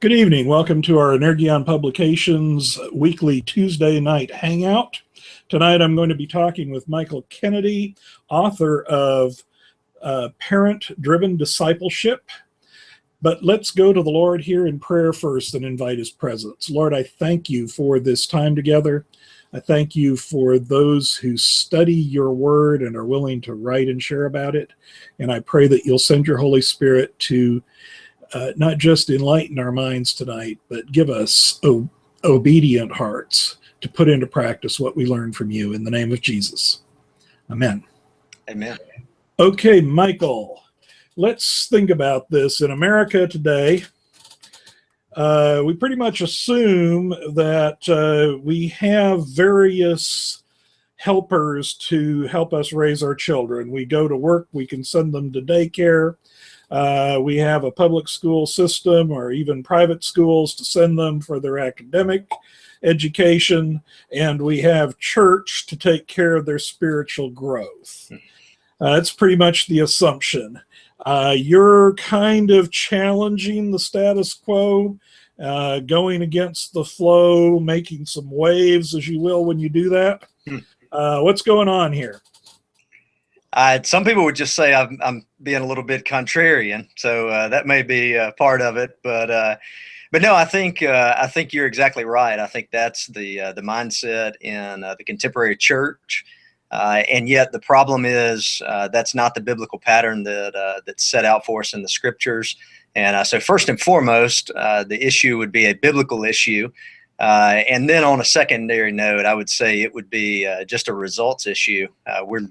Good evening. Welcome to our Energion Publications weekly Tuesday night hangout. Tonight I'm going to be talking with Michael Kennedy, author of Parent-Driven Discipleship. But let's go to the Lord here in prayer first and invite his presence. Lord, I thank you for this time together. I thank you for those who study your word and are willing to write and share about it. And I pray that you'll send your Holy Spirit to not just enlighten our minds tonight, but give us obedient hearts to put into practice what we learn from you in the name of Jesus. Amen. Amen. Okay, Michael, let's think about this. In America today, we pretty much assume that we have various helpers to help us raise our children. We go to work, we can send them to daycare. We have a public school system or even private schools to send them for their academic education, and we have church to take care of their spiritual growth. That's pretty much the assumption. You're kind of challenging the status quo, going against the flow, making some waves, as you will, when you do that. What's going on here? Some people would just say I'm being a little bit contrarian, so that may be part of it. But no, I think you're exactly right. I think that's the mindset in the contemporary church, and yet the problem is that's not the biblical pattern that's set out for us in the scriptures. And so first and foremost, the issue would be a biblical issue. And then on a secondary note, I would say it would be just a results issue. We're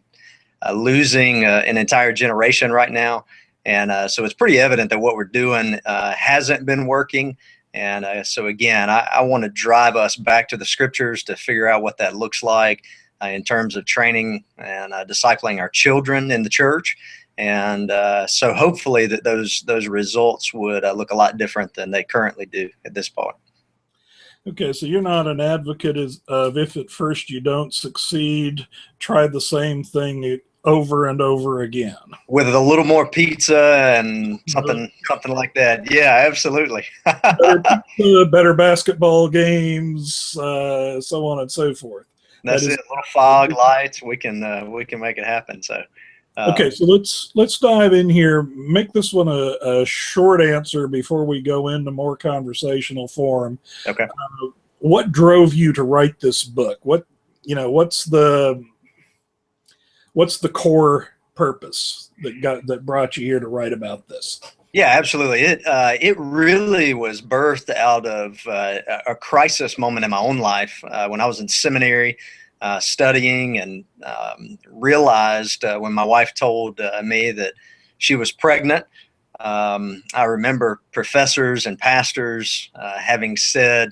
losing an entire generation right now. And so it's pretty evident that what we're doing hasn't been working. And so again, I want to drive us back to the scriptures to figure out what that looks like in terms of training and discipling our children in the church. And so hopefully that those results would look a lot different than they currently do at this point. Okay, so you're not an advocate of if at first you don't succeed, try the same thing over and over again. With a little more pizza and something like that. Yeah, absolutely. Better pizza, better basketball games, so on and so forth. That's it. Little fog lights, we can make it happen. So. Okay, so let's dive in here. Make this one a short answer before we go into more conversational form. Okay. What drove you to write this book? What's the core purpose that brought you here to write about this? Yeah, absolutely. It really was birthed out of a crisis moment in my own life when I was in seminary. Studying and realized when my wife told me that she was pregnant. I remember professors and pastors having said,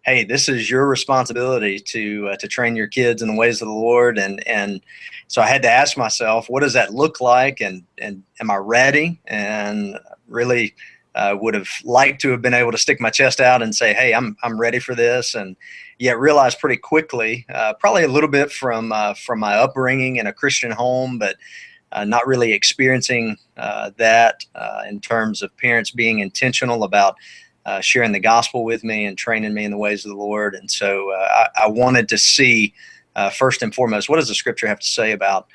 "Hey, this is your responsibility to train your kids in the ways of the Lord." And so I had to ask myself, what does that look like? And am I ready? And really would have liked to have been able to stick my chest out and say, "Hey, I'm ready for this." And yet realized pretty quickly, probably a little bit from my upbringing in a Christian home, but not really experiencing that in terms of parents being intentional about sharing the gospel with me and training me in the ways of the Lord. And so I wanted to see, first and foremost, what does the scripture have to say about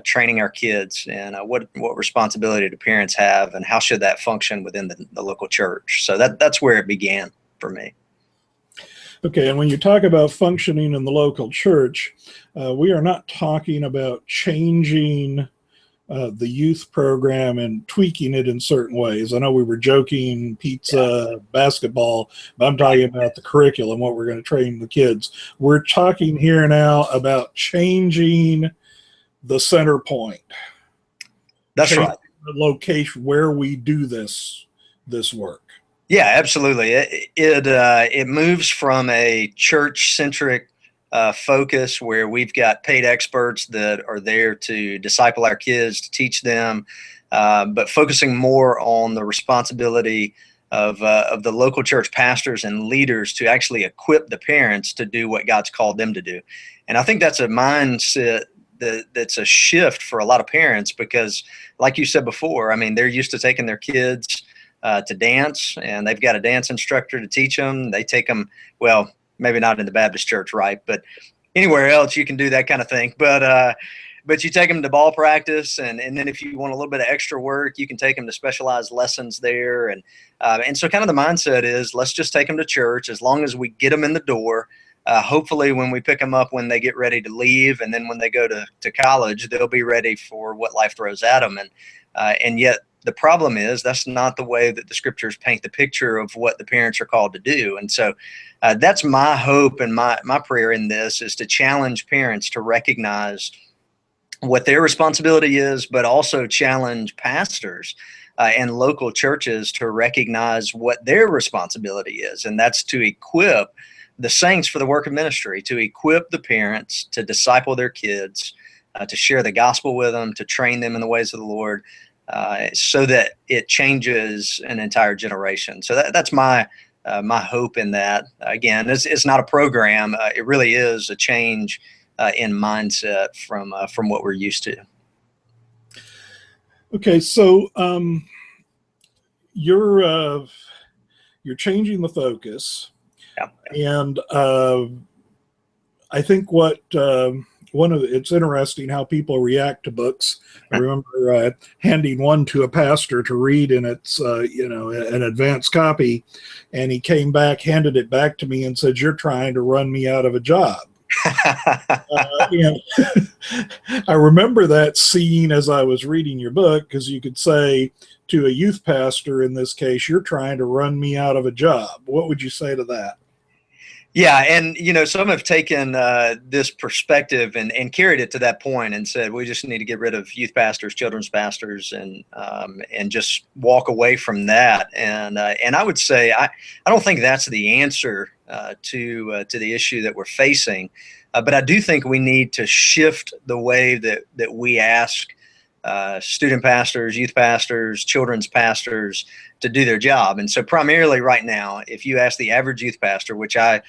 training our kids, and what responsibility do parents have, and how should that function within the local church? So that's where it began for me. Okay, and when you talk about functioning in the local church, we are not talking about changing the youth program and tweaking it in certain ways. I know we were joking, pizza, basketball, but I'm talking about the curriculum, what we're going to train the kids. We're talking here now about changing the center point. That's right. The location where we do this work. Yeah, absolutely. It moves from a church-centric focus where we've got paid experts that are there to disciple our kids, to teach them, but focusing more on the responsibility of the local church pastors and leaders to actually equip the parents to do what God's called them to do. And I think that's a mindset that's a shift for a lot of parents because, like you said before, I mean, they're used to taking their kids to dance, and they've got a dance instructor to teach them. They take them, well, maybe not in the Baptist church, right? But anywhere else you can do that kind of thing. But you take them to ball practice, and then if you want a little bit of extra work, you can take them to specialized lessons there. And so kind of the mindset is, let's just take them to church as long as we get them in the door. Hopefully when we pick them up when they get ready to leave, and then when they go to college, they'll be ready for what life throws at them. And yet the problem is that's not the way that the scriptures paint the picture of what the parents are called to do. And so that's my hope, and my prayer in this is to challenge parents to recognize what their responsibility is, but also challenge pastors and local churches to recognize what their responsibility is. And that's to equip the saints for the work of ministry, to equip the parents to disciple their kids, to share the gospel with them, to train them in the ways of the Lord, so that it changes an entire generation. So that's my hope in that. Again, it's not a program. It really is a change in mindset from what we're used to. Okay, so you're changing the focus, yeah. And I think it's interesting how people react to books. I remember handing one to a pastor to read in its an advanced copy, and he came back, handed it back to me, and said, "You're trying to run me out of a job." I remember that scene as I was reading your book, because you could say to a youth pastor in this case, "You're trying to run me out of a job." What would you say to that? Yeah, and some have taken this perspective and carried it to that point and said we just need to get rid of youth pastors, children's pastors, and just walk away from that. And I would say I don't think that's the answer to the issue that we're facing, but I do think we need to shift the way that we ask student pastors, youth pastors, children's pastors to do their job. And so primarily right now, if you ask the average youth pastor, which I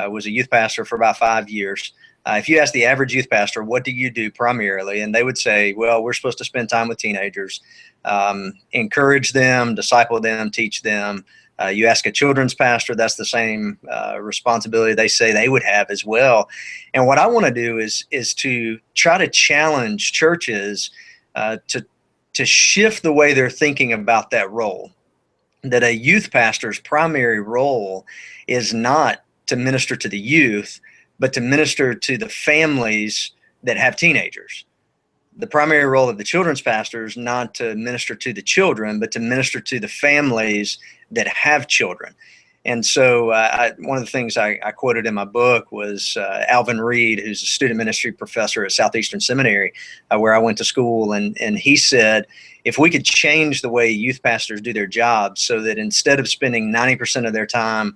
was a youth pastor for about 5 years, if you ask the average youth pastor, what do you do primarily? And they would say, well, we're supposed to spend time with teenagers, encourage them, disciple them, teach them. You ask a children's pastor, that's the same responsibility they say they would have as well. And what I want to do is to try to challenge churches to shift the way they're thinking about that role. That a youth pastor's primary role is not to minister to the youth, but to minister to the families that have teenagers. The primary role of the children's pastor is not to minister to the children, but to minister to the families that have children. And so one of the things I quoted in my book was Alvin Reed, who's a student ministry professor at Southeastern Seminary, where I went to school. And he said, if we could change the way youth pastors do their job so that instead of spending 90% of their time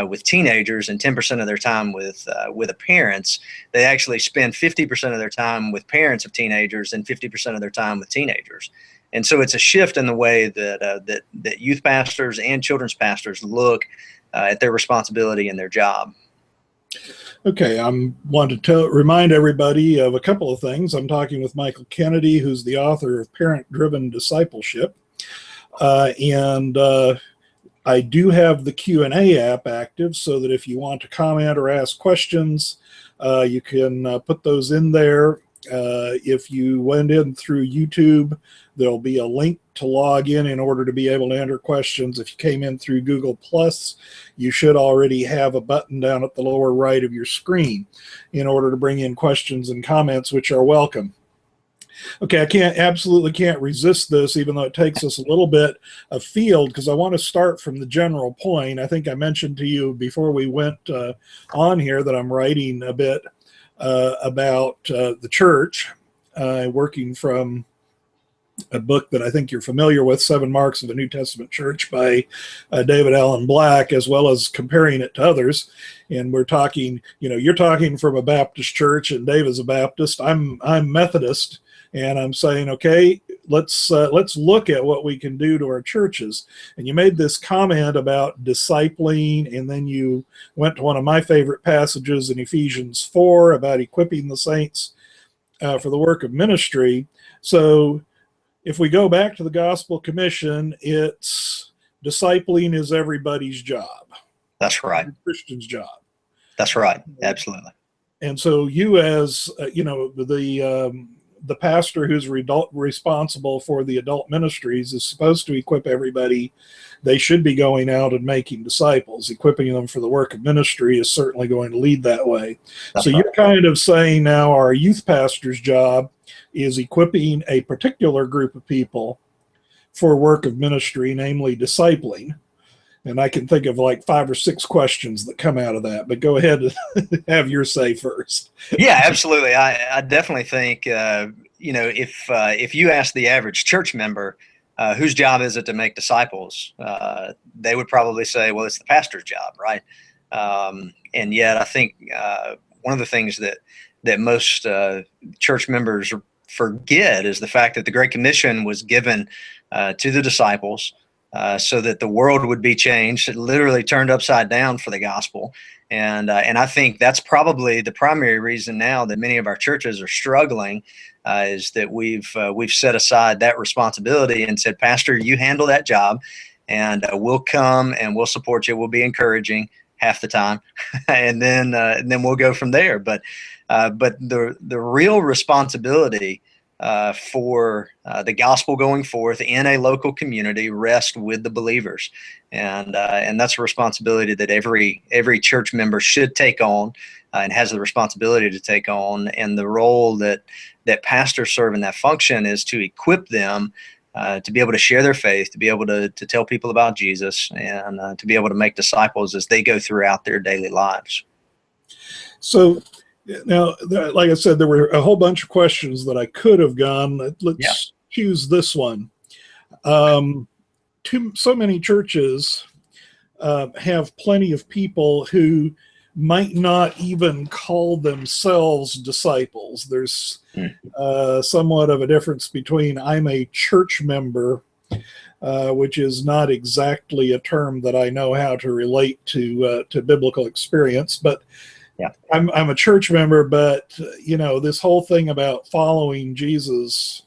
with teenagers and 10% of their time with the parents, they actually spend 50% of their time with parents of teenagers and 50% of their time with teenagers. And so it's a shift in the way that youth pastors and children's pastors look at their responsibility and their job. Okay, I want to remind everybody of a couple of things. I'm talking with Michael Kennedy, who's the author of Parent-Driven Discipleship. And I do have the Q&A app active so that if you want to comment or ask questions, you can put those in there. If you went in through YouTube, there'll be a link to log in order to be able to enter questions. If you came in through Google Plus, you should already have a button down at the lower right of your screen in order to bring in questions and comments, which are welcome. Okay, I absolutely can't resist this, even though it takes us a little bit afield, because I want to start from the general point. I think I mentioned to you before we went on here that I'm writing a bit about the church, working from a book that I think you're familiar with, 7 Marks of the New Testament Church by David Allen Black, as well as comparing it to others. And we're talking, you're talking from a Baptist church, and Dave is a Baptist. I'm Methodist, and I'm saying, okay, let's look at what we can do to our churches. And you made this comment about discipling, and then you went to one of my favorite passages in Ephesians 4 about equipping the saints for the work of ministry. So if we go back to the Gospel Commission, it's discipling is everybody's job. That's right. Every Christian's job. That's right. Absolutely. And so you, as the pastor who's responsible for the adult ministries, is supposed to equip everybody. They should be going out and making disciples. Equipping them for the work of ministry is certainly going to lead that way. That's so right. You're kind of saying now our youth pastor's job is equipping a particular group of people for work of ministry, namely discipling. And I can think of like 5 or 6 questions that come out of that, but go ahead and have your say first. Yeah, absolutely. I definitely think, if you ask the average church member, whose job is it to make disciples? They would probably say, well, it's the pastor's job, right? And yet I think one of the things that most church members forget is the fact that the Great Commission was given to the disciples so that the world would be changed. It literally turned upside down for the gospel. And I think that's probably the primary reason now that many of our churches are struggling, is that we've set aside that responsibility and said, Pastor, you handle that job, and we'll come and we'll support you. We'll be encouraging half the time, and then we'll go from there. But the real responsibility for the gospel going forth in a local community rests with the believers, and that's a responsibility that every church member should take on, and has the responsibility to take on. And the role that pastors serve in that function is to equip them to be able to share their faith, to be able to tell people about Jesus, and to be able to make disciples as they go throughout their daily lives. So now, like I said, there were a whole bunch of questions that I could have gone. Let's choose this one. So many churches have plenty of people who might not even call themselves disciples. There's somewhat of a difference between I'm a church member, which is not exactly a term that I know how to relate to biblical experience, but I'm a church member. But this whole thing about following Jesus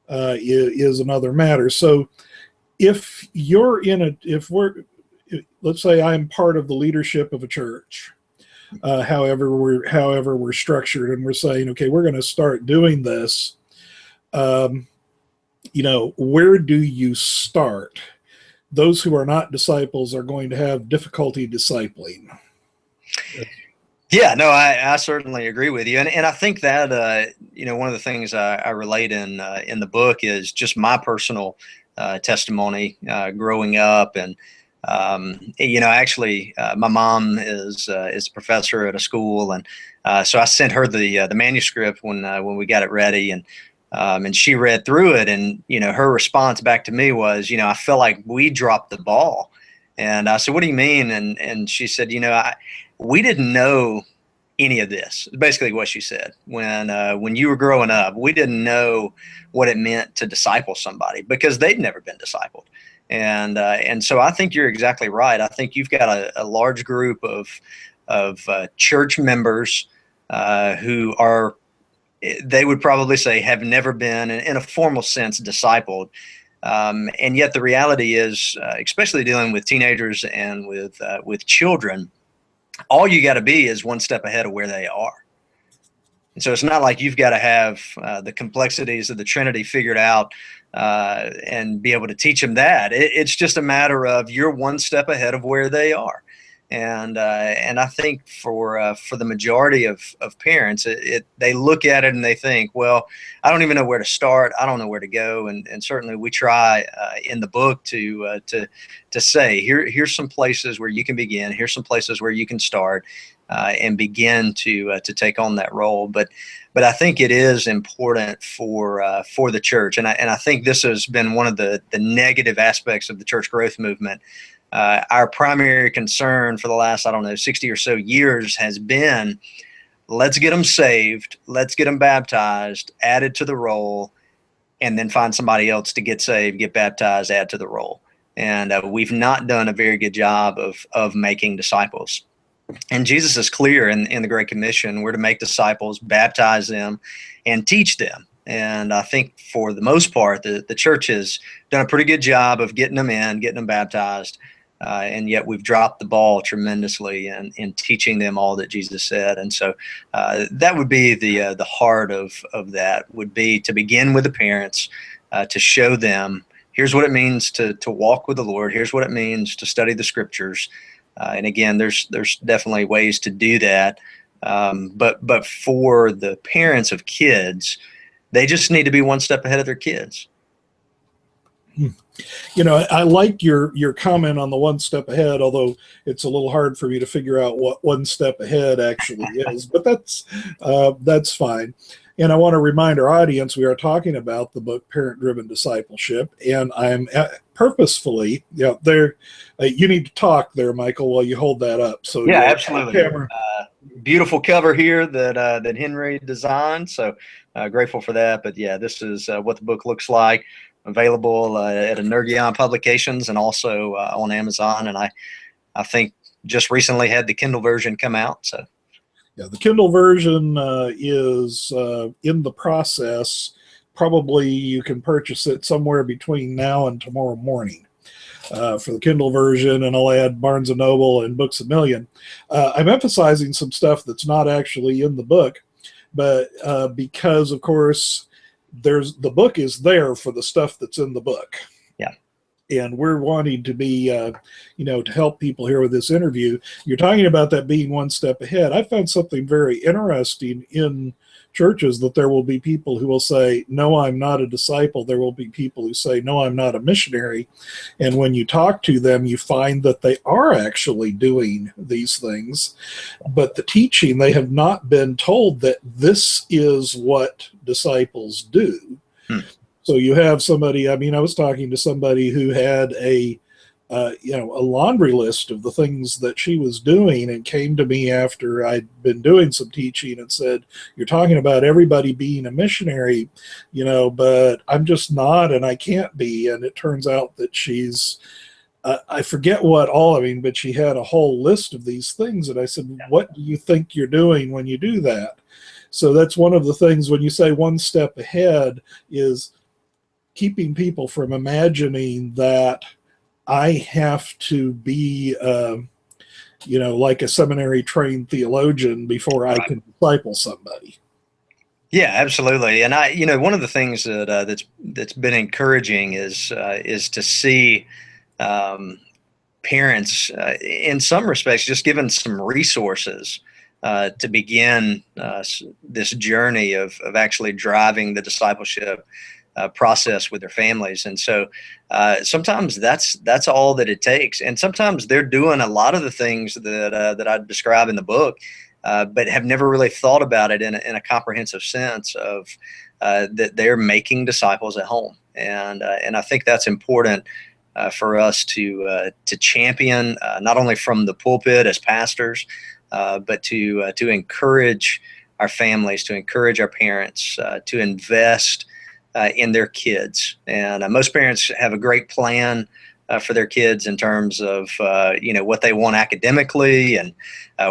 is another matter. So if let's say I'm part of the leadership of a church, however we're structured, and we're saying, okay, we're going to start doing this. Where do you start? Those who are not disciples are going to have difficulty discipling. Yeah, no, I certainly agree with you, and I think that one of the things I relate in the book is just my personal testimony growing up. And actually, my mom is a professor at a school, and so I sent her the manuscript when we got it ready, and she read through it, and her response back to me was, I feel like we dropped the ball. And I said, what do you mean? And she said, we didn't know any of this. Basically what she said. When you were growing up, we didn't know what it meant to disciple somebody because they'd never been discipled. And so I think you're exactly right. I think you've got a large group of church members who are, they would probably say, have never been in a formal sense discipled. And yet the reality is, especially dealing with teenagers and with children, all you got to be is one step ahead of where they are. And so it's not like you've got to have the complexities of the Trinity figured out and be able to teach them that. It's just a matter of you're one step ahead of where they are. And I think for the majority of parents, they look at it and they think, well, I don't even know where to start. I don't know where to go. And certainly we try in the book to say, here's some places where you can begin. Here's some places where you can start and begin to take on that role. But I think it is important for the church. And I think this has been one of the negative aspects of the church growth movement. Our primary concern for the last, 60 or so years has been, let's get them saved, let's get them baptized, added to the roll, and then find somebody else to get saved, get baptized, add to the roll. And we've not done a very good job of making disciples. And Jesus is clear in the Great Commission, we're to make disciples, baptize them, and teach them. And I think for the most part, the church has done a pretty good job of getting them in, getting them baptized. And yet we've dropped the ball tremendously in teaching them all that Jesus said. And so that would be the heart of that, would be to begin with the parents, to show them, here's what it means to walk with the Lord. Here's what it means to study the scriptures. And again, there's definitely ways to do that. But for the parents of kids, they just need to be one step ahead of their kids. You know, I like your comment on the one step ahead, although it's a little hard for me to figure out what one step ahead actually is, but that's fine. And I want to remind our audience, we are talking about the book Parent-Driven Discipleship, and I'm purposefully, there. You need to talk there, Michael, while you hold that up. So yeah, absolutely. Beautiful cover here that Henry designed. So grateful for that. But yeah, this is what the book looks like. Available at Energeon Publications and also on Amazon. And I think just recently had the Kindle version come out. So yeah, the Kindle version is in the process. Probably you can purchase it somewhere between now and tomorrow morning for the Kindle version, and I'll add Barnes & Noble and Books A Million. I'm emphasizing some stuff that's not actually in the book, but because, of course, the book is there for the stuff that's in the book. Yeah. And we're wanting to be, to help people here with this interview. You're talking about that being one step ahead. I found something very interesting in churches, that there will be people who will say, no, I'm not a disciple. There will be people who say, no, I'm not a missionary. And when you talk to them, you find that they are actually doing these things. But the teaching, they have not been told that this is what disciples do. So you have somebody, I was talking to somebody who had a laundry list of the things that she was doing, and came to me after I'd been doing some teaching and said, you're talking about everybody being a missionary, but I'm just not, and I can't be. And it turns out that she's, I forget what all, but she had a whole list of these things. And I said, what do you think you're doing when you do that? So that's one of the things when you say one step ahead, is keeping people from imagining that I have to be, like a seminary trained theologian before I can disciple somebody. Yeah, absolutely. And one of the things that's been encouraging is to see parents, in some respects, just given some resources to begin this journey of actually driving the discipleship process with their families. And so sometimes that's all that it takes. And sometimes they're doing a lot of the things that I describe in the book, but have never really thought about it in a comprehensive sense of that they're making disciples at home. And I think that's important for us to champion, not only from the pulpit as pastors, but to encourage our families, to encourage our parents, to invest in their kids. And most parents have a great plan for their kids in terms of what they want academically, and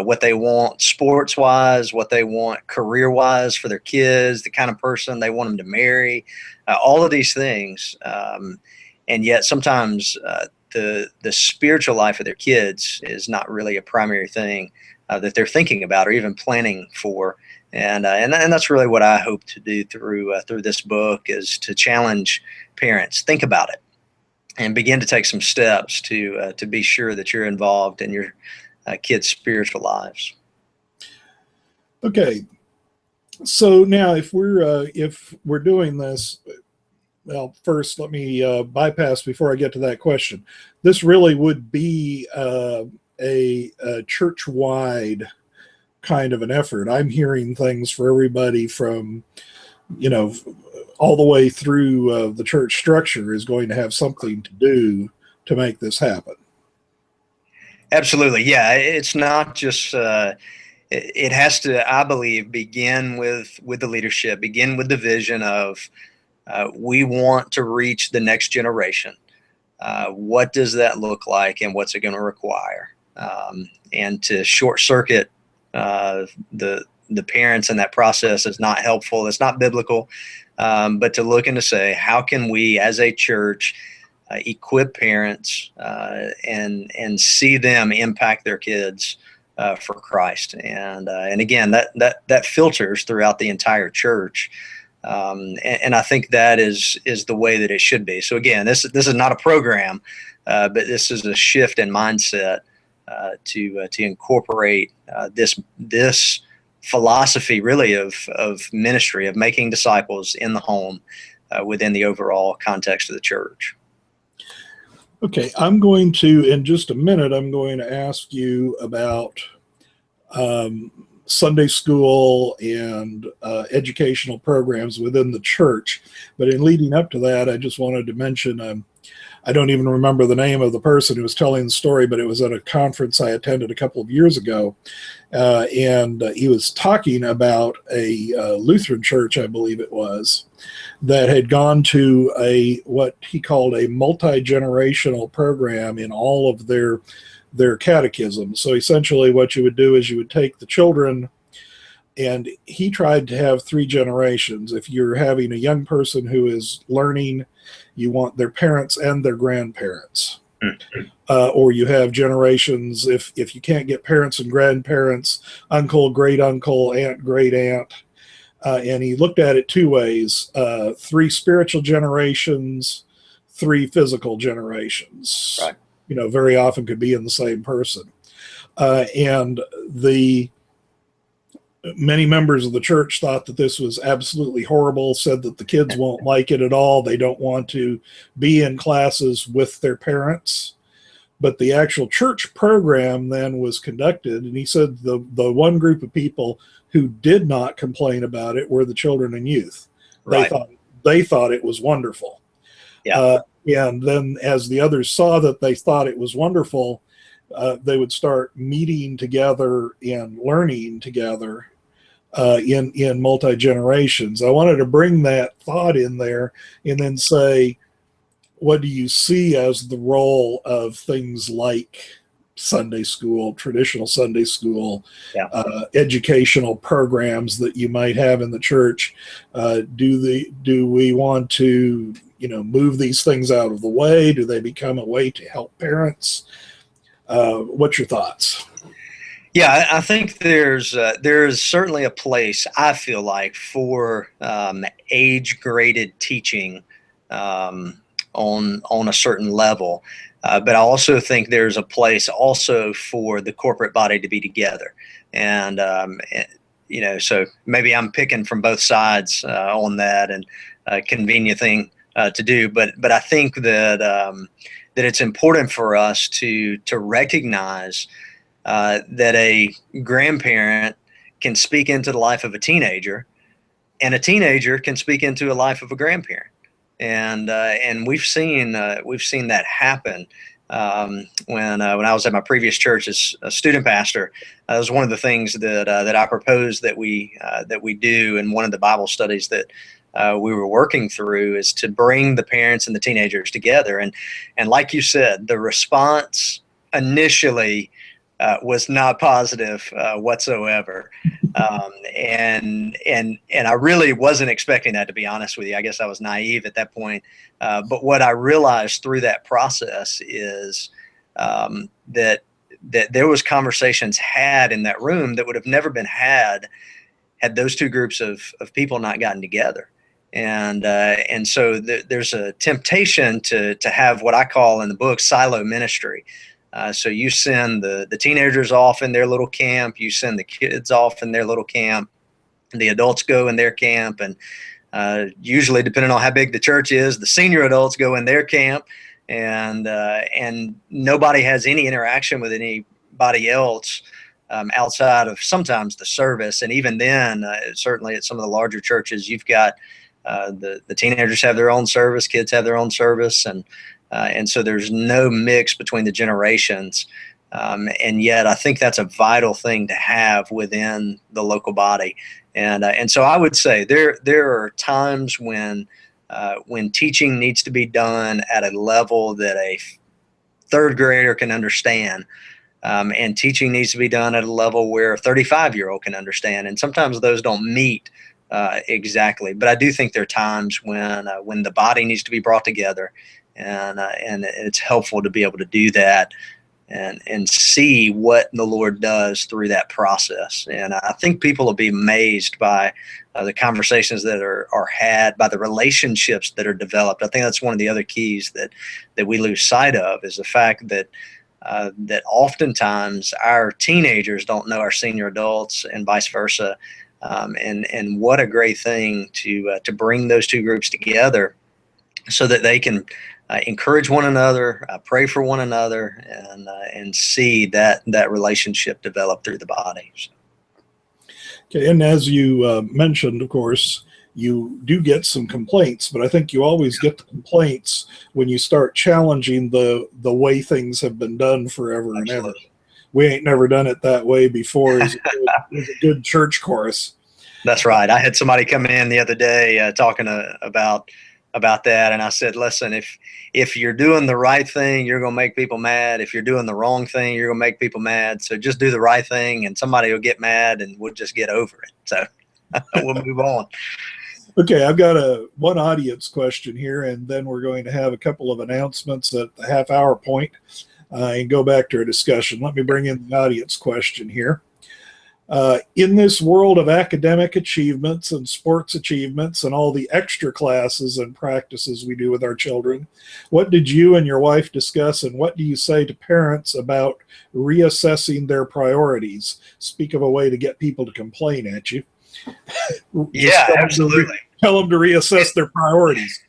what they want sports wise, what they want career wise for their kids, the kind of person they want them to marry, all of these things. And yet sometimes the spiritual life of their kids is not really a primary thing that they're thinking about or even planning for. And that's really what I hope to do through this book, is to challenge parents, think about it, and begin to take some steps to be sure that you're involved in your kids' spiritual lives. Okay, so now if we're doing this, well, first let me bypass before I get to that question. This really would be a church-wide kind of an effort. I'm hearing things for everybody from, all the way through the church structure is going to have something to do to make this happen. Absolutely. Yeah. It's not just, it has to, I believe, begin with the leadership, begin with the vision of we want to reach the next generation. What does that look like, and what's it going to require? And to short circuit the the parents in that process is not helpful. It's not biblical. But to look and to say, how can we as a church equip parents and see them impact their kids for Christ, and again that filters throughout the entire church, and I think that is the way that it should be. So again, this is not a program, but this is a shift in mindset to incorporate this philosophy really of ministry, of making disciples in the home within the overall context of the church. Okay, I'm going to, in just a minute, I'm going to ask you about Sunday school and educational programs within the church. But in leading up to that, I just wanted to mention, I don't even remember the name of the person who was telling the story, but it was at a conference I attended a couple of years ago. And he was talking about a Lutheran church, I believe it was, that had gone to what he called a multi-generational program in all of their catechism. So essentially what you would do is you would take the children, and he tried to have 3 generations. If you're having a young person who is learning, you want their parents and their grandparents. Or you have generations, if you can't get parents and grandparents, uncle, great uncle, aunt, great aunt. And he looked at it 2 ways, 3 spiritual generations, 3 physical generations. Right. Very often could be in the same person. And many members of the church thought that this was absolutely horrible, said that the kids won't like it at all. They don't want to be in classes with their parents. But the actual church program then was conducted, and he said the one group of people who did not complain about it were the children and youth. Right. They thought it was wonderful. Yeah. And then as the others saw that they thought it was wonderful, they would start meeting together and learning together in multi-generations. I wanted to bring that thought in there and then say, what do you see as the role of things like Sunday school, traditional Sunday school, educational programs that you might have in the church? Do we want to, move these things out of the way? Do they become a way to help parents? What's your thoughts? Yeah, I think there's certainly a place, I feel like, for age-graded teaching on a certain level. But I also think there's a place also for the corporate body to be together. And, so maybe I'm picking from both sides on that, and a convenient thing to do. But I think that it's important for us to recognize that a grandparent can speak into the life of a teenager, and a teenager can speak into a life of a grandparent. And we've seen that happen. When I was at my previous church as a student pastor, that was one of the things that I proposed that we do in one of the Bible studies that we were working through, is to bring the parents and the teenagers together. And like you said, the response initially was not positive whatsoever. And I really wasn't expecting that, to be honest with you. I guess I was naive at that point. But what I realized through that process is that there was conversations had in that room that would have never been had those 2 groups of people not gotten together. And so there's a temptation to have what I call in the book silo ministry. So you send the teenagers off in their little camp, you send the kids off in their little camp, and the adults go in their camp, and usually, depending on how big the church is, the senior adults go in their camp, and nobody has any interaction with anybody else outside of sometimes the service. And even then, certainly at some of the larger churches, you've got the teenagers have their own service, kids have their own service, and so there's no mix between the generations. And yet I think that's a vital thing to have within the local body. And so I would say there are times when teaching needs to be done at a level that a 3rd grader can understand. And teaching needs to be done at a level where a 35-year-old can understand. And sometimes those don't meet exactly. But I do think there are times when the body needs to be brought together, and it's helpful to be able to do that and see what the Lord does through that process. And I think people will be amazed by the conversations that are had, by the relationships that are developed. I think that's one of the other keys that we lose sight of, is the fact that that oftentimes our teenagers don't know our senior adults, and vice versa. And what a great thing to bring those two groups together so that they can encourage one another, pray for one another, and see that relationship develop through the body. So. Okay, and as you mentioned, of course, you do get some complaints, but I think you always get the complaints when you start challenging the way things have been done forever and ever. We ain't never done it that way before is a good church chorus. That's right. I had somebody come in the other day talking about that, and I said, listen, if you're doing the right thing, you're going to make people mad. If you're doing the wrong thing, you're going to make people mad. So just do the right thing, and somebody will get mad, and we'll just get over it. So we'll move on. Okay, I've got one audience question here, and then we're going to have a couple of announcements at the half-hour point and go back to our discussion. Let me bring in the audience question here. In this world of academic achievements and sports achievements and all the extra classes and practices we do with our children, what did you and your wife discuss, and what do you say to parents about reassessing their priorities? Speak of a way to get people to complain at you. Yeah, absolutely. Tell them to reassess their priorities.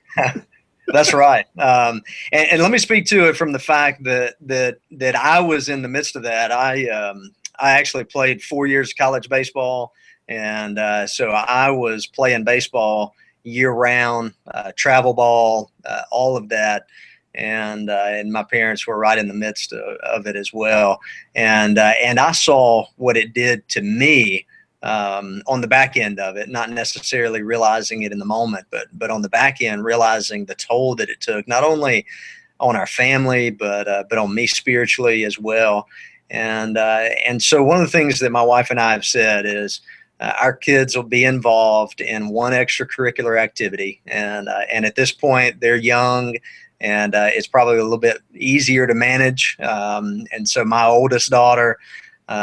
That's right. And let me speak to it from the fact that I was in the midst of that. I actually played 4 years of college baseball, and so I was playing baseball year round, travel ball, all of that. And my parents were right in the midst of it as well. And I saw what it did to me on the back end of it, not necessarily realizing it in the moment, but on the back end, realizing the toll that it took, not only on our family, but on me spiritually as well. And so one of the things that my wife and I have said is our kids will be involved in one extracurricular activity. And at this point, they're young, and it's probably a little bit easier to manage. And so my oldest daughter,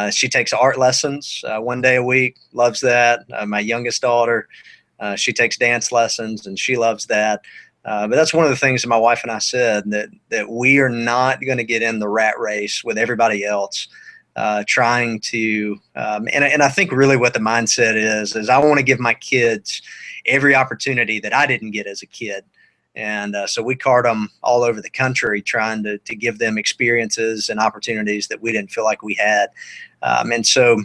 she takes art lessons 1 day a week, loves that. My youngest daughter, she takes dance lessons, and she loves that. But that's one of the things that my wife and I said, that we are not going to get in the rat race with everybody else, trying to, and I think really what the mindset is I want to give my kids every opportunity that I didn't get as a kid. And so we cart them all over the country, trying to give them experiences and opportunities that we didn't feel like we had. And so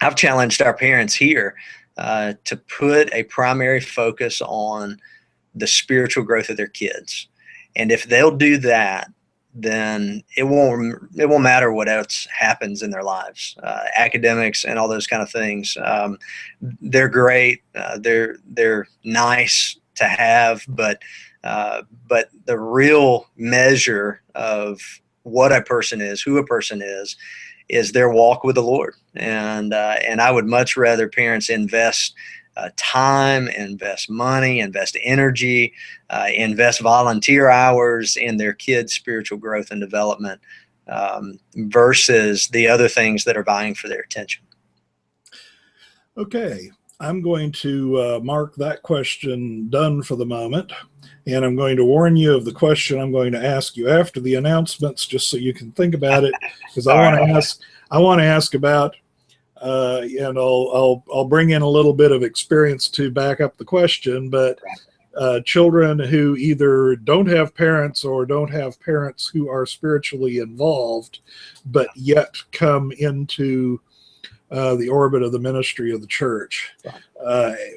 I've challenged our parents here to put a primary focus on the spiritual growth of their kids. And if they'll do that, then it won't matter what else happens in their lives, academics and all those kind of things. They're great. They're nice to have, but the real measure of what a person is, who a person is their walk with the Lord. And I would much rather parents invest time, invest money, invest energy, invest volunteer hours in their kids' spiritual growth and development versus the other things that are vying for their attention. Okay, I'm going to mark that question done for the moment, and I'm going to warn you of the question I'm going to ask you after the announcements, just so you can think about it, because I want to ask about. And I'll bring in a little bit of experience to back up the question, but children who either don't have parents or don't have parents who are spiritually involved, but yet come into the orbit of the ministry of the church.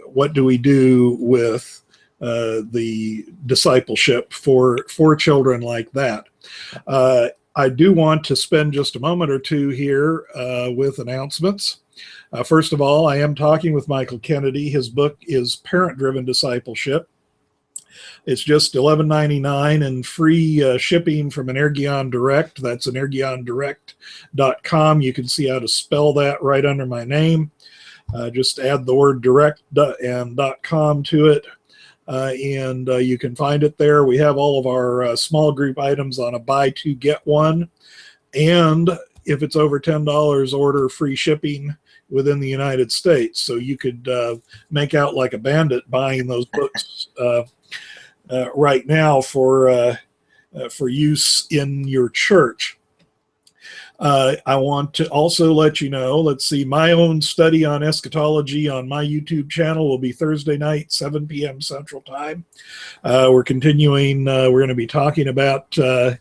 What do we do with the discipleship for children like that? I do want to spend just a moment or two here with announcements. First of all, I am talking with Michael Kennedy. His book is Parent-Driven Discipleship. It's just $11.99 and free shipping from Energion Direct. That's energiondirect.com. You can see how to spell that right under my name. Just add the word direct and .com to it. And you can find it there. We have all of our small group items on a buy two, get one. And if it's over $10, order free shipping within the United States. So you could make out like a bandit buying those books right now for use in your church. I want to also let you know, let's see, my own study on eschatology on my YouTube channel will be Thursday night, 7 p.m. Central Time. We're continuing, we're going to be talking about the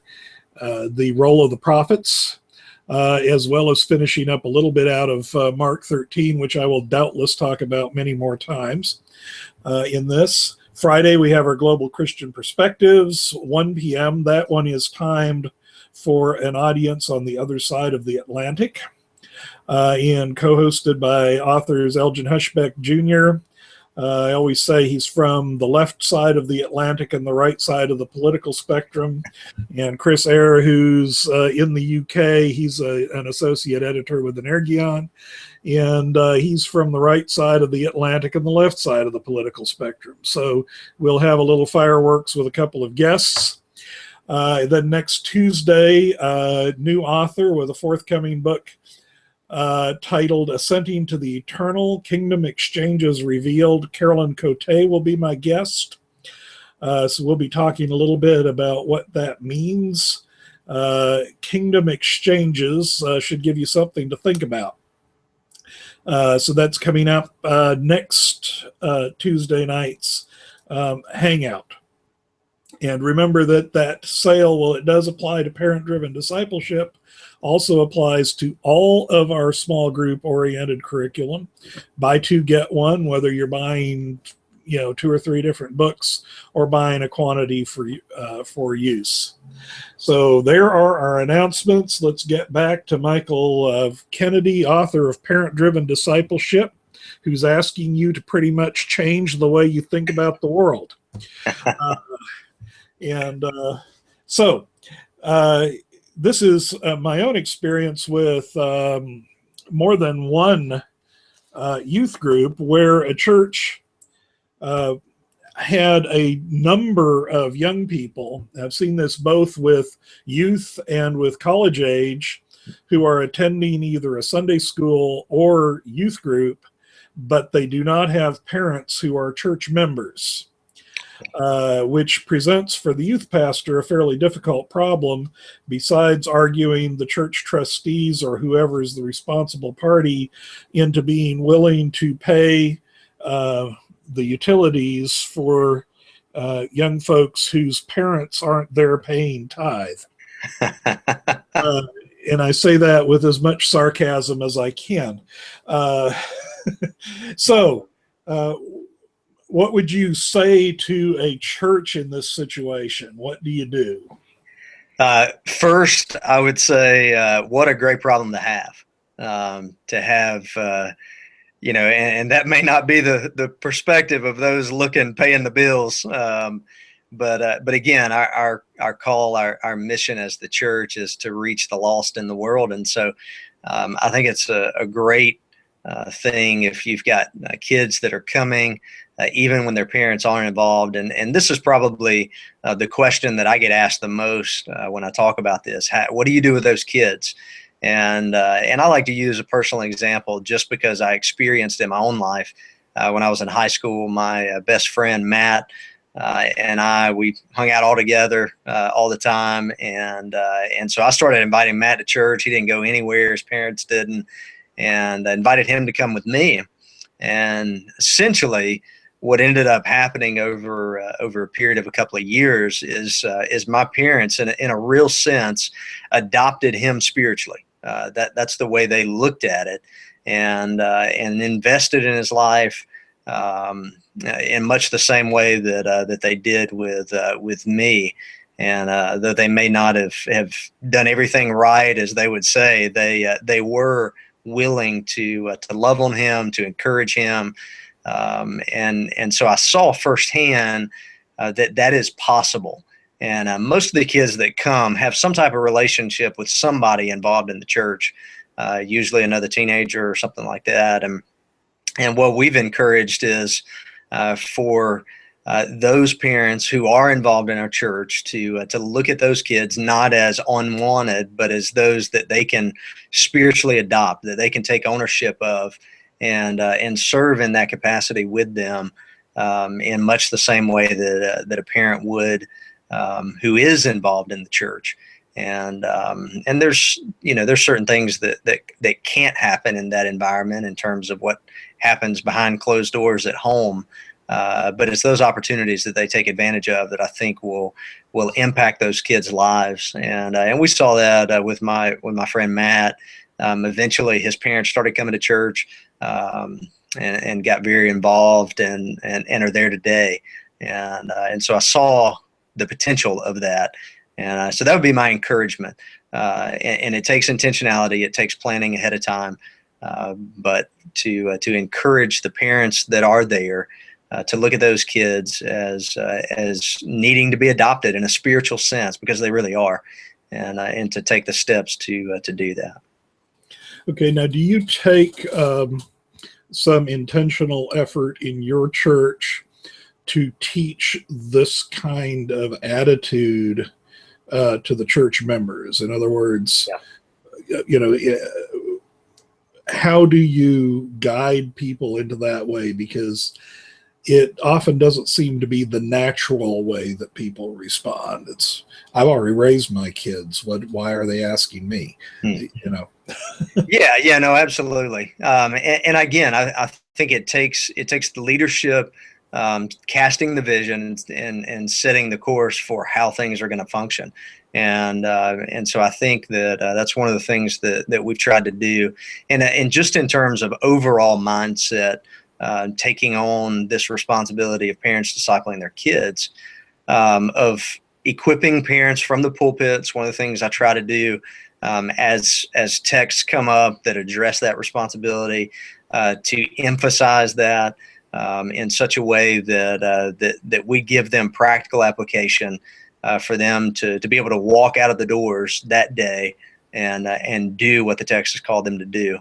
role of the prophets, as well as finishing up a little bit out of Mark 13, which I will doubtless talk about many more times in this. Friday, we have our Global Christian Perspectives, 1 p.m. That one is timed for an audience on the other side of the Atlantic, and co-hosted by authors Elgin Hushbeck Jr. I always say he's from the left side of the Atlantic and the right side of the political spectrum. And Chris Eyre, who's in the UK, he's an associate editor with Energion. And he's from the right side of the Atlantic and the left side of the political spectrum. So we'll have a little fireworks with a couple of guests. Then next Tuesday, new author with a forthcoming book titled Ascending to the Eternal, Kingdom Exchanges Revealed. Carolyn Cote will be my guest. So we'll be talking a little bit about what that means. Kingdom exchanges should give you something to think about. So that's coming up next Tuesday night's Hangout. And remember that sale, well, it does apply to Parent-Driven Discipleship, also applies to all of our small group oriented curriculum. Buy two, get one, whether you're buying, 2 or 3 different books or buying a quantity for use. So there are our announcements. Let's get back to Michael Kennedy, author of Parent-Driven Discipleship, who's asking you to pretty much change the way you think about the world. So this is my own experience with more than one youth group where a church had a number of young people. I've seen this both with youth and with college age who are attending either a Sunday school or youth group, but they do not have parents who are church members. Which presents for the youth pastor a fairly difficult problem, besides arguing the church trustees or whoever is the responsible party into being willing to pay the utilities for young folks whose parents aren't there paying tithe. And I say that with as much sarcasm as I can. What would you say to a church in this situation? What do you do? First, I would say, what a great problem to have, and that may not be the perspective of those paying the bills. But again, our call, our mission as the church is to reach the lost in the world. And so I think it's a great thing if you've got kids that are coming, even when their parents aren't involved. And this is probably the question that I get asked the most when I talk about this. What do you do with those kids? And I like to use a personal example just because I experienced in my own life. When I was in high school, my best friend, Matt, and we hung out all together all the time. And so I started inviting Matt to church. He didn't go anywhere. His parents didn't. And I invited him to come with me. And essentially, what ended up happening over a period of a couple of years is my parents, in a real sense, adopted him spiritually. That's the way they looked at it, and invested in his life in much the same way that they did with me. And though they may not have done everything right, as they would say, they were willing to love on him, to encourage him. And so I saw firsthand that is possible. And most of the kids that come have some type of relationship with somebody involved in the church, usually another teenager or something like that. And what we've encouraged is for those parents who are involved in our church to look at those kids not as unwanted, but as those that they can spiritually adopt, that they can take ownership of, and serve in that capacity with them in much the same way that a parent would who is involved in the church. And there's certain things that can't happen in that environment in terms of what happens behind closed doors at home. But it's those opportunities that they take advantage of that I think will impact those kids' lives. And we saw that with my friend Matt. Eventually, his parents started coming to church and got very involved and are there today. And so I saw the potential of that. And so that would be my encouragement. And it takes intentionality. It takes planning ahead of time. But to encourage the parents that are there to look at those kids as needing to be adopted in a spiritual sense, because they really are, and to take the steps to do that. Okay, now do you take some intentional effort in your church to teach this kind of attitude to the church members? In other words, how do you guide people into that way? Because it often doesn't seem to be the natural way that people respond. I've already raised my kids. Why are they asking me? Yeah, no, absolutely. And again, I think it takes the leadership casting the vision and setting the course for how things are going to function. And so I think that that's one of the things that we've tried to do. And just in terms of overall mindset, taking on this responsibility of parents discipling their kids, of equipping parents from the pulpits. One of the things I try to do as texts come up that address that responsibility, to emphasize that in such a way that we give them practical application for them to be able to walk out of the doors that day and do what the text has called them to do.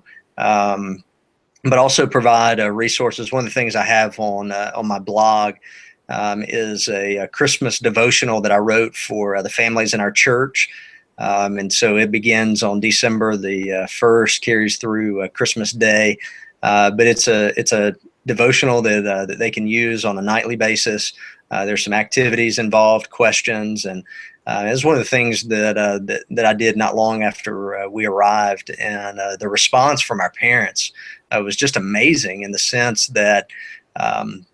But also provide resources. One of the things I have on my blog is a Christmas devotional that I wrote for the families in our church. And so it begins on December the 1st, carries through Christmas Day. But it's a devotional that they can use on a nightly basis. There's some activities involved, questions, and it's one of the things that I did not long after we arrived. And the response from our parents was just amazing, in the sense that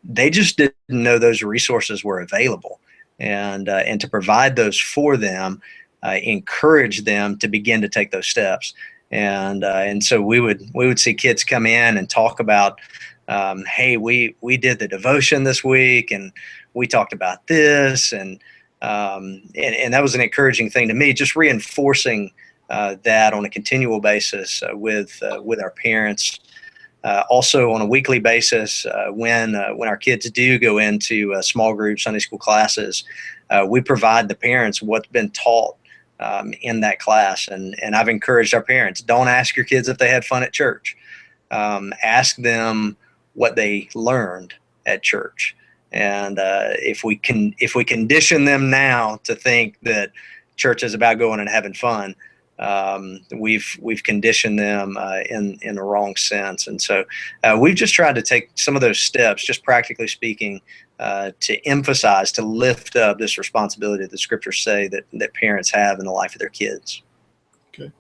they just didn't know those resources were available, and to provide those for them, encourage them to begin to take those steps. And so we would see kids come in and talk about, hey, we did the devotion this week, and we talked about this, and that was an encouraging thing to me, just reinforcing that on a continual basis with our parents. Also on a weekly basis, when our kids do go into small group Sunday school classes, we provide the parents what's been taught in that class. And I've encouraged our parents, don't ask your kids if they had fun at church. Ask them what they learned at church. And if we condition them now to think that church is about going and having fun, we've conditioned them in the wrong sense. And so we've just tried to take some of those steps, just practically speaking, to emphasize, to lift up this responsibility that the scriptures say that parents have in the life of their kids. Okay.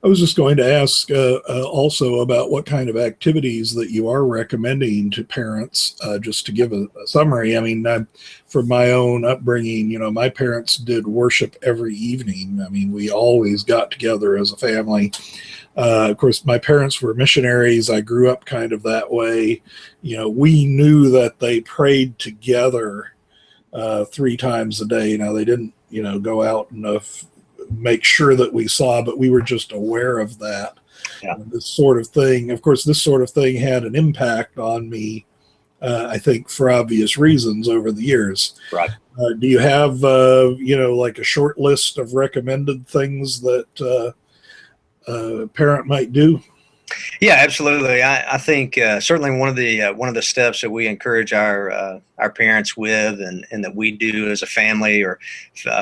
I was just going to ask also about what kind of activities that you are recommending to parents, just to give a summary. I mean, from my own upbringing, my parents did worship every evening. I mean, we always got together as a family. Of course, my parents were missionaries. I grew up kind of that way. We knew that they prayed together 3 times a day. Now, they didn't, go out and make sure that we saw, but we were just aware of that. Yeah. This sort of thing, of course, this sort of thing had an impact on me I think for obvious reasons over the years. Right. Do you have, like a short list of recommended things that a parent might do? Yeah, absolutely. I think certainly one of the steps that we encourage our parents with, and that we do as a family, or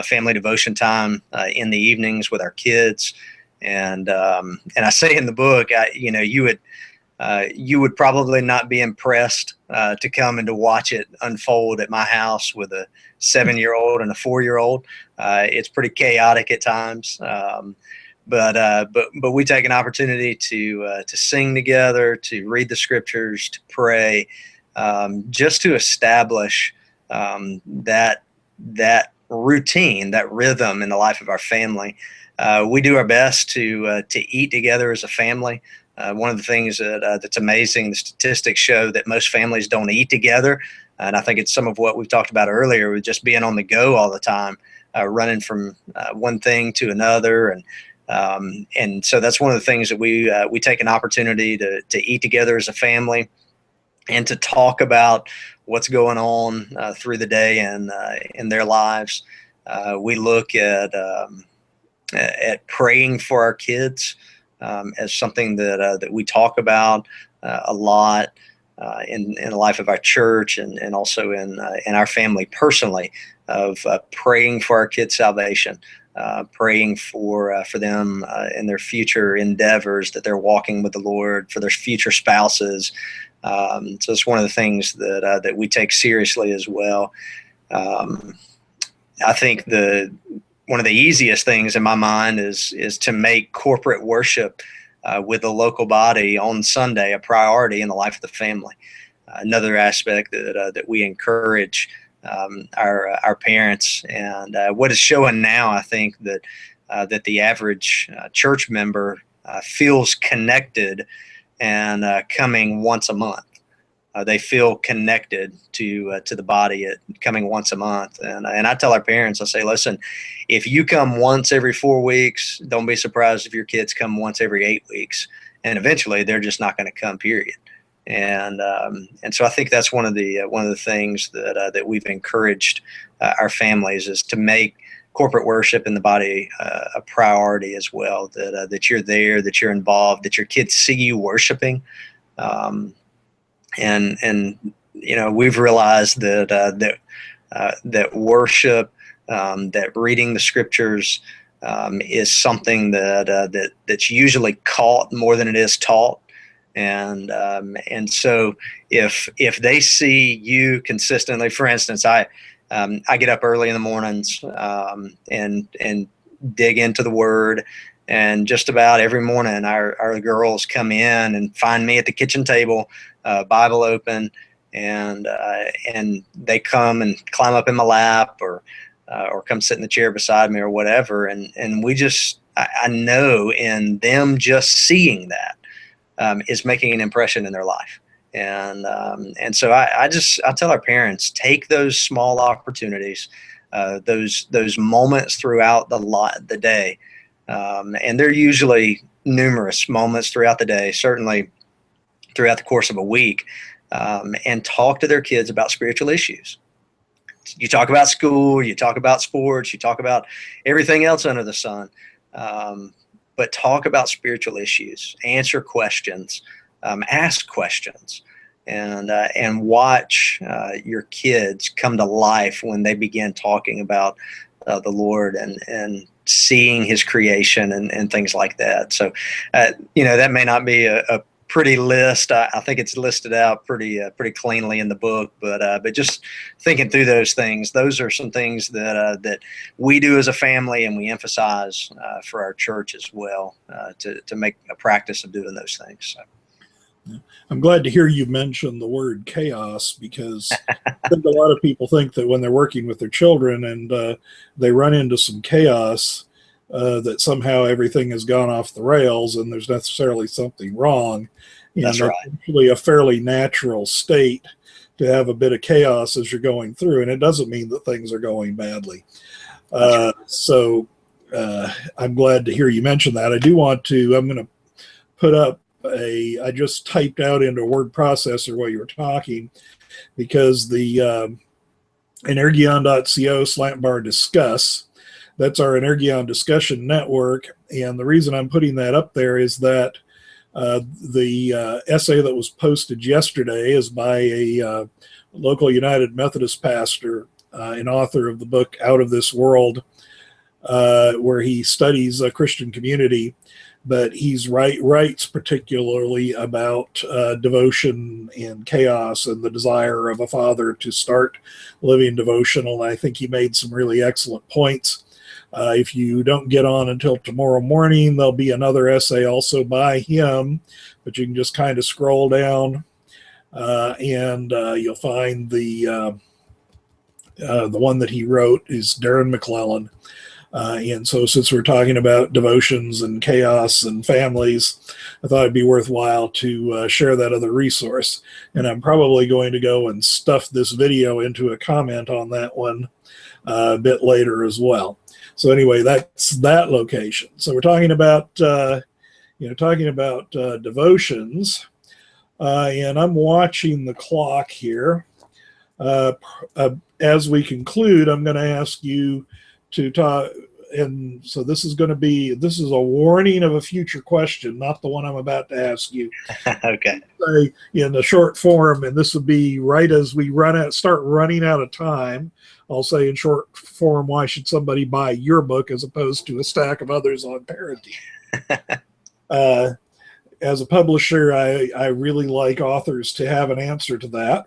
family devotion time in the evenings with our kids, and I say in the book, you would probably not be impressed to come and to watch it unfold at my house with a 7-year-old and a 4-year-old. It's pretty chaotic at times. But we take an opportunity to sing together, to read the scriptures, to pray, just to establish that routine, that rhythm in the life of our family. We do our best to eat together as a family. One of the things that's amazing, the statistics show that most families don't eat together, and I think it's some of what we've talked about earlier with just being on the go all the time, running from one thing to another, and so that's one of the things that we take an opportunity to eat together as a family, and to talk about what's going on through the day and in their lives. We look at praying for our kids as something that we talk about a lot in the life of our church, and also in our family personally, of praying for our kids' salvation. Praying for them in their future endeavors, that they're walking with the Lord, for their future spouses. So it's one of the things that we take seriously as well. I think one of the easiest things in my mind is to make corporate worship with the local body on Sunday a priority in the life of the family. Another aspect that we encourage our parents, and what is showing now, I think that the average church member feels connected and coming once a month. They feel connected to the body at coming once a month, and I tell our parents, I say, listen, if you come once every 4 weeks, don't be surprised if your kids come once every 8 weeks, and eventually they're just not going to come. Period. And so I think that's one of the things that we've encouraged our families, is to make corporate worship in the body a priority as well. That you're there, that you're involved, that your kids see you worshiping, and we've realized that worship, that reading the scriptures, is something that's usually caught more than it is taught. And so if they see you consistently, for instance, I get up early in the mornings and dig into the Word, and just about every morning our girls come in and find me at the kitchen table, Bible open, and they come and climb up in my lap, or come sit in the chair beside me, or whatever, and I know in them just seeing that is making an impression in their life. And so I tell our parents, take those small opportunities, those moments throughout the day, and they're usually numerous moments throughout the day, certainly throughout the course of a week, and talk to their kids about spiritual issues. You talk about school, you talk about sports, you talk about everything else under the sun. But talk about spiritual issues, answer questions, ask questions, and watch your kids come to life when they begin talking about the Lord and seeing His creation and things like that. So, that may not be a pretty list. I think it's listed out pretty cleanly in the book, but just thinking through those things, those are some things that we do as a family, and we emphasize for our church as well, to make a practice of doing those things. So. I'm glad to hear you mention the word chaos, because I think a lot of people think that when they're working with their children and they run into some chaos, that somehow everything has gone off the rails and there's necessarily something wrong. That's right. It's actually a fairly natural state to have a bit of chaos as you're going through, and it doesn't mean that things are going badly. Right. So I'm glad to hear you mention that. I'm going to put up I just typed out into a word processor while you were talking because the energeon.co/discuss, that's our Energeon discussion network. And the reason I'm putting that up there is that the essay that was posted yesterday is by a local United Methodist pastor and author of the book Out of This World, where he studies a Christian community, but he's writes particularly about devotion and chaos and the desire of a father to start living devotional. I think he made some really excellent points. If you don't get on until tomorrow morning, there'll be another essay also by him, but you can just kind of scroll down and you'll find the one that he wrote is Darren McClellan. And so since we're talking about devotions and chaos and families, I thought it'd be worthwhile to share that other resource. And I'm probably going to go and stuff this video into a comment on that one a bit later as well. So anyway, that's that location. So we're talking about, devotions. And I'm watching the clock here. As we conclude, I'm going to ask you to talk, and so this is a warning of a future question, not the one I'm about to ask you. Okay. In the short form, and this would be right as we start running out of time. I'll say in short form, why should somebody buy your book as opposed to a stack of others on parenting? As a publisher, I really like authors to have an answer to that.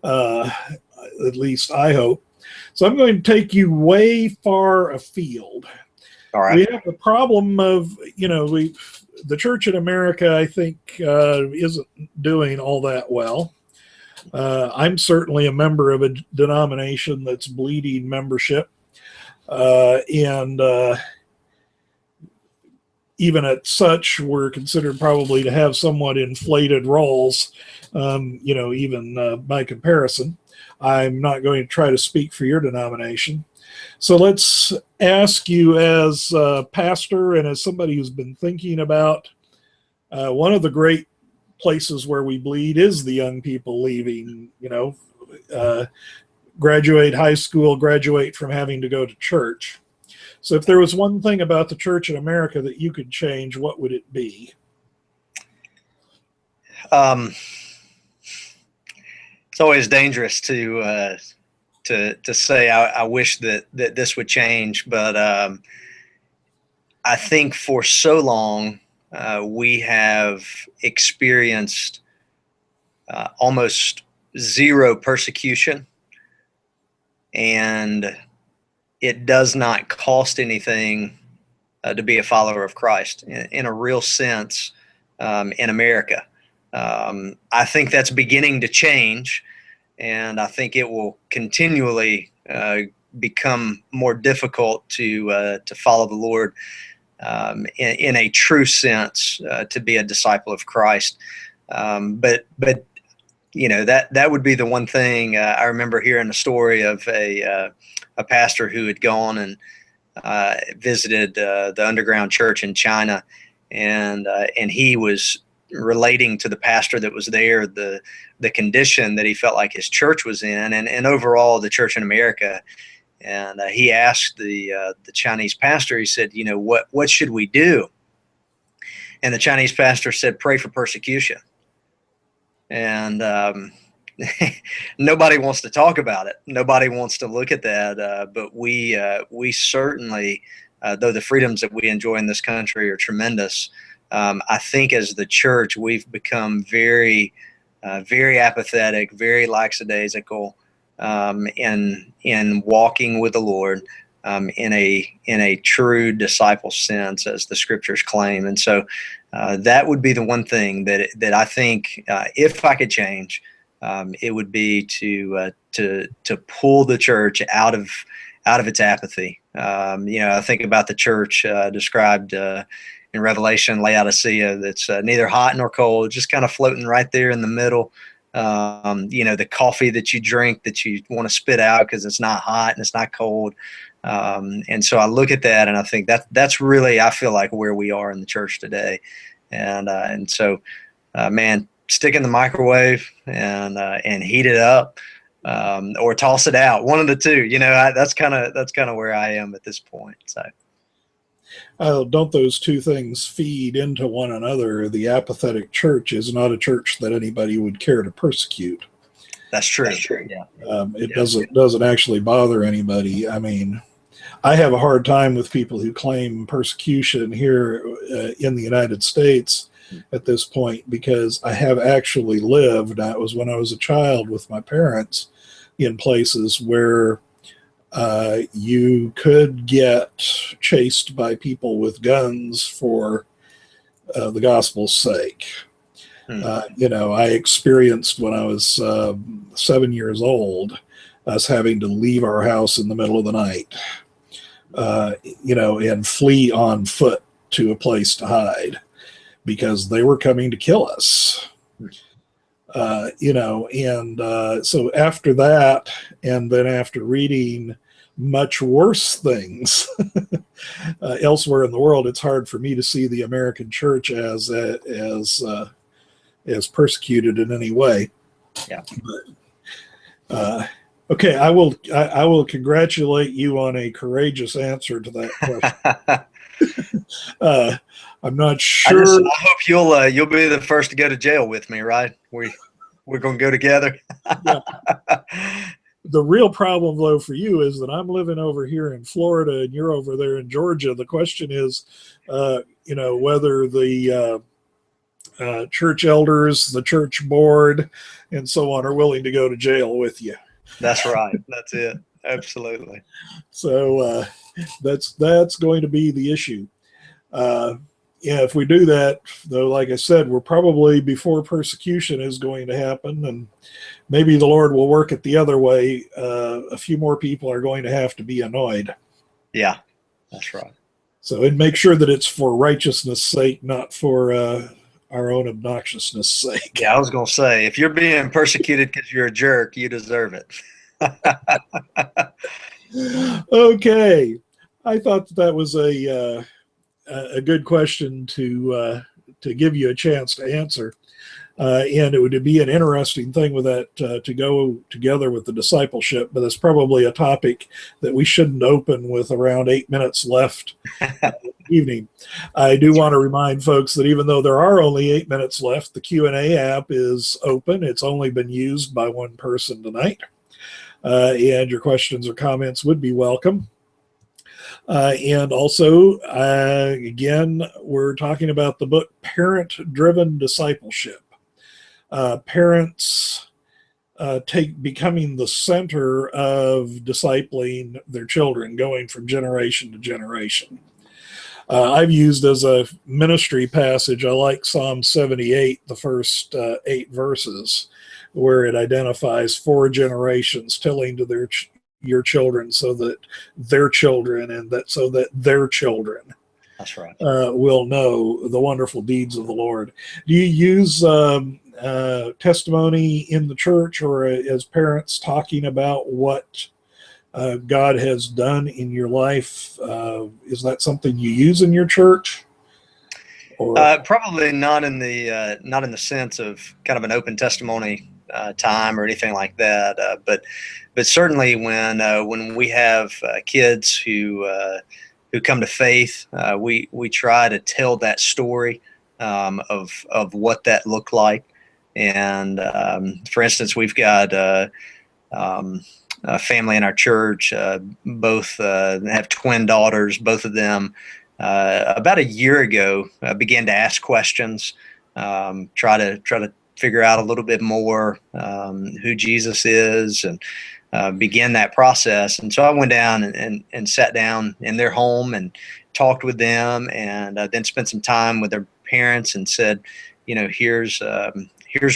At least I hope. So I'm going to take you way far afield. All right. We have the problem of, the church in America, I think, isn't doing all that well. I'm certainly a member of a denomination that's bleeding membership. And even at such, we're considered probably to have somewhat inflated roles, even by comparison. I'm not going to try to speak for your denomination. So let's ask you as a pastor and as somebody who's been thinking about one of the great places where we bleed is the young people leaving, graduate high school, graduate from having to go to church. So if there was one thing about the church in America that you could change, what would it be? It's always dangerous to say I wish that this would change, but I think for so long we have experienced almost zero persecution, and it does not cost anything to be a follower of Christ in a real sense in America. I think that's beginning to change, and I think it will continually become more difficult to follow the Lord in a true sense, to be a disciple of Christ. But that would be the one thing. I remember hearing a story of a pastor who had gone and visited the underground church in China, and he was relating to the pastor that was there the condition that he felt like his church was in, and overall the church in America. And he asked the Chinese pastor, he said, what should we do? And the Chinese pastor said, pray for persecution. And nobody wants to talk about it. Nobody wants to look at that. But we certainly, though the freedoms that we enjoy in this country are tremendous, I think as the church, we've become very, very apathetic, very lackadaisical in walking with the Lord in a true disciple sense, as the scriptures claim. And so that would be the one thing that I think if I could change, it would be to pull the church out of its apathy. I think about the church described in Revelation, Laodicea, that's neither hot nor cold, just kind of floating right there in the middle. The coffee that you drink that you want to spit out because it's not hot and it's not cold. And so I look at that and I think that's really, I feel like, where we are in the church today. And so, man, stick in the microwave and heat it up, or toss it out. One of the two. That's kind of where I am at this point. So. Don't those two things feed into one another? The apathetic church is not a church that anybody would care to persecute. That's true. That's true. Yeah. It doesn't actually bother anybody. I mean, I have a hard time with people who claim persecution here in the United States at this point, because I have actually lived. That was when I was a child with my parents in places where you could get chased by people with guns for the gospel's sake. I experienced when I was 7 years old, us having to leave our house in the middle of the night, and flee on foot to a place to hide because they were coming to kill us. So after that, and then after reading much worse things elsewhere in the world, it's hard for me to see the American church as persecuted in any way. Yeah. But, okay, I will congratulate you on a courageous answer to that question. I'm not sure. I hope you'll be the first to go to jail with me, right? We're going to go together. Yeah. The real problem, though, for you is that I'm living over here in Florida and you're over there in Georgia. The question is, whether the church elders, the church board, and so on are willing to go to jail with you. That's right. That's it. Absolutely. So that's going to be the issue. If we do that, though, like I said, we're probably before persecution is going to happen, and maybe the Lord will work it the other way. A few more people are going to have to be annoyed. Yeah, that's right. So, and make sure that it's for righteousness' sake, not for our own obnoxiousness' sake. Yeah, I was going to say, if you're being persecuted because you're a jerk, you deserve it. Okay. I thought that was a good question to give you a chance to answer. And it would be an interesting thing with that to go together with the discipleship, but it's probably a topic that we shouldn't open with around 8 minutes left in the evening. I do want to remind folks that even though there are only 8 minutes left, the Q&A app is open. It's only been used by one person tonight. And your questions or comments would be welcome. And also, again, we're talking about the book Parent-Driven Discipleship. Parents becoming the center of discipling their children, going from generation to generation. I've used as a ministry passage, I like Psalm 78, the first 8 verses, where it identifies 4 generations telling to your children so that their children and so that their children That's right. Will know the wonderful deeds of the Lord. Do you use testimony in the church or as parents talking about what God has done in your life? Is that something you use in your church? Or? Probably not in the sense of kind of an open testimony time or anything like that. But certainly when we have kids who come to faith, we try to tell that story of what that looked like. And for instance, we've got a family in our church. Both have twin daughters. Both of them about a year ago began to ask questions, try to figure out a little bit more who Jesus is, and begin that process. And so I went down and sat down in their home and talked with them, and then spent some time with their parents and said, here's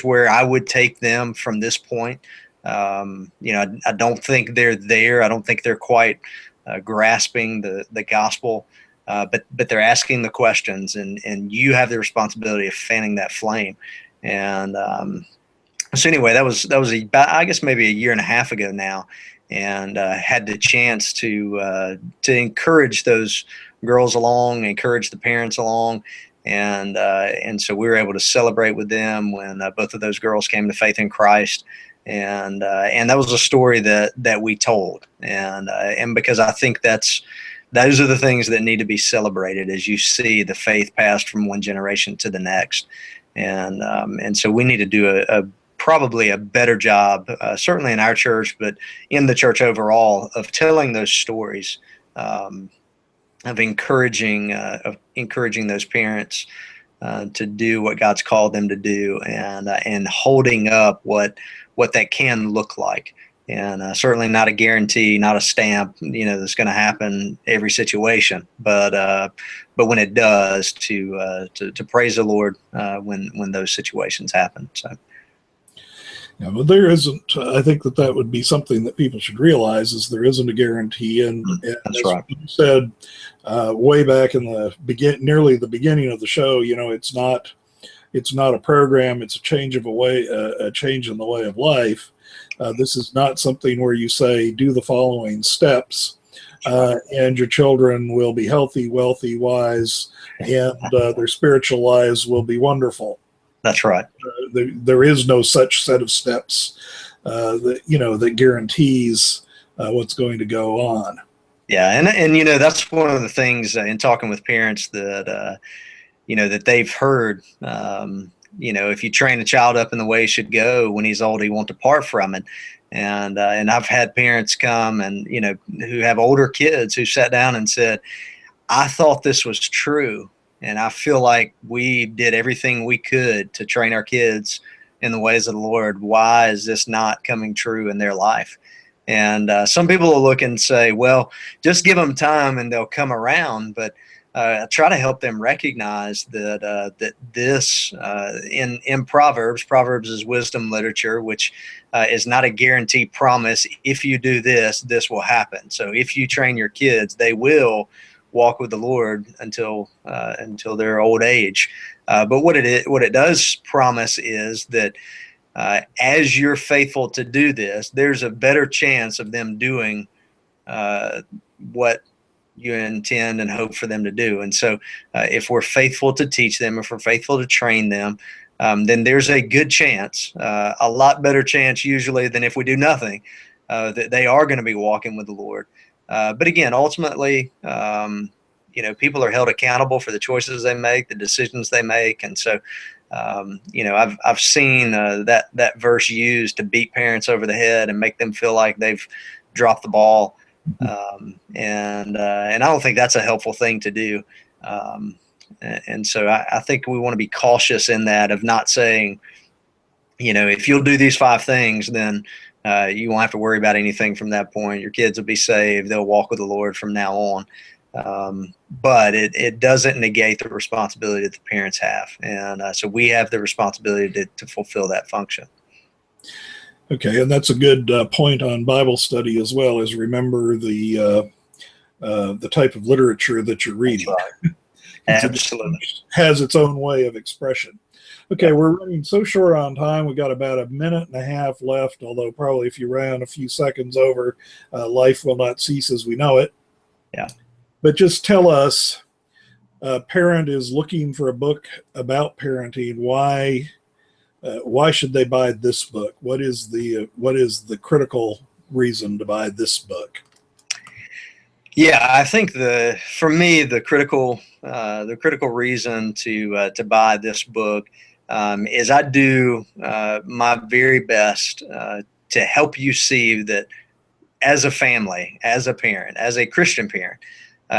where I would take them from this point. I don't think they're there. I don't think they're quite grasping the gospel, but they're asking the questions, and you have the responsibility of fanning that flame. And so anyway, that was I guess maybe a year and a half ago now, and had the chance to encourage those girls along, encourage the parents along, And so we were able to celebrate with them when both of those girls came to faith in Christ. And that was a story that we told. And because I think those are the things that need to be celebrated as you see the faith passed from one generation to the next. And so we need to do probably a better job, certainly in our church, but in the church overall, of telling those stories, of encouraging those parents to do what God's called them to do, and holding up what that can look like. And certainly not a guarantee, not a stamp, that's going to happen every situation. But when it does, to praise the Lord when those situations happen. So. Yeah, but there isn't. I think that would be something that people should realize, is there isn't a guarantee. And That's as right. you said way back in nearly the beginning of the show, it's not a program. It's a change in the way of life. This is not something where you say, do the following steps, and your children will be healthy, wealthy, wise, and their spiritual lives will be wonderful. That's right. There is no such set of steps that guarantees what's going to go on. Yeah, and that's one of the things in talking with parents that that they've heard. If you train a child up in the way he should go, when he's old, he won't depart from it. And I've had parents come and who have older kids who sat down and said, "I thought this was true. And I feel like we did everything we could to train our kids in the ways of the Lord. Why is this not coming true in their life?" And some people will look and say, well, just give them time and they'll come around. But I try to help them recognize that this in Proverbs is wisdom literature, which is not a guaranteed promise. If you do this, this will happen. So if you train your kids, they will walk with the Lord until their old age. But what it does promise is that as you're faithful to do this, there's a better chance of them doing what you intend and hope for them to do. And so if we're faithful to teach them, if we're faithful to train them, then there's a good chance, a lot better chance usually than if we do nothing, that they are going to be walking with the Lord. But again, ultimately, people are held accountable for the choices they make, the decisions they make. And so, I've seen that verse used to beat parents over the head and make them feel like they've dropped the ball. And I don't think that's a helpful thing to do. And so I think we want to be cautious in that, of not saying, if you'll do these 5 things, then you won't have to worry about anything from that point. Your kids will be saved. They'll walk with the Lord from now on. But it doesn't negate the responsibility that the parents have. And so we have the responsibility to fulfill that function. Okay, and that's a good point on Bible study as well, is remember the type of literature that you're reading. Right. Absolutely. It has its own way of expression. Okay, we're running so short on time. We got about a minute and a half left, although probably if you ran a few seconds over, life will not cease as we know it. Yeah. But just tell us, a parent is looking for a book about parenting. Why should they buy this book? What is the critical reason to buy this book? Yeah, I think for me the critical reason to buy this book is I do my very best to help you see that as a family, as a parent, as a Christian parent,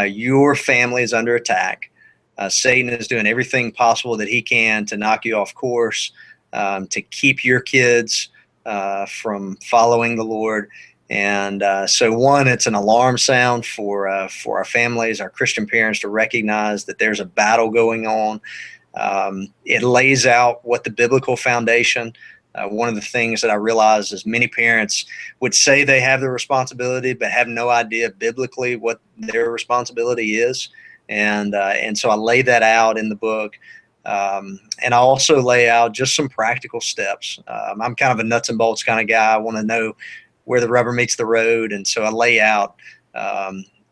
your family is under attack. Satan is doing everything possible that he can to knock you off course, to keep your kids from following the Lord. And so one, it's an alarm sound for our families, our Christian parents, to recognize that there's a battle going on. It lays out what the biblical foundation. One of the things that I realize is many parents would say they have the responsibility, but have no idea biblically what their responsibility is. And so I lay that out in the book. And I also lay out just some practical steps. I'm kind of a nuts and bolts kind of guy. I want to know where the rubber meets the road. And so I lay out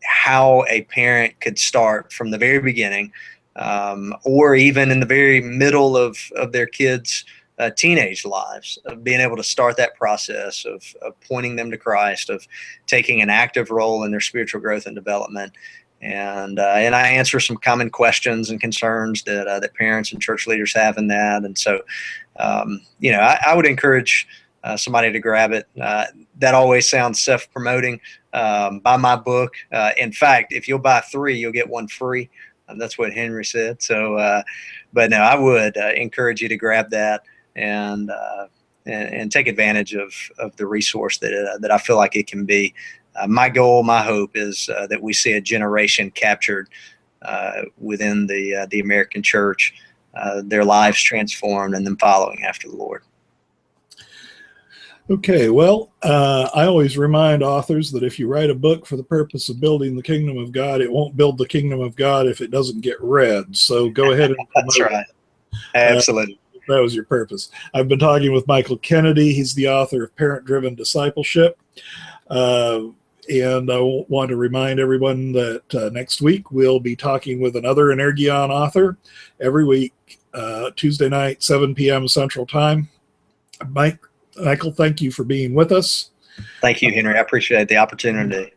how a parent could start from the very beginning or even in the very middle of their kids' teenage lives, of being able to start that process of pointing them to Christ, of taking an active role in their spiritual growth and development. And I answer some common questions and concerns that parents and church leaders have in that. And so, I would encourage somebody to grab it. That always sounds self-promoting. Buy my book. In fact, if you'll buy 3, you'll get 1 free. That's what Henry said. So, but no, I would encourage you to grab that and take advantage of the resource that I feel like it can be. My goal, my hope is that we see a generation captured within the American church, their lives transformed, and then following after the Lord. Okay, well, I always remind authors that if you write a book for the purpose of building the kingdom of God, it won't build the kingdom of God if it doesn't get read. So go ahead and promote. That's right. Absolutely. That was your purpose. I've been talking with Michael Kennedy. He's the author of Parent-Driven Discipleship. And I want to remind everyone that next week we'll be talking with another Energion author every week, Tuesday night, 7 p.m. Central Time. Michael, thank you for being with us. Thank you, Henry. I appreciate the opportunity.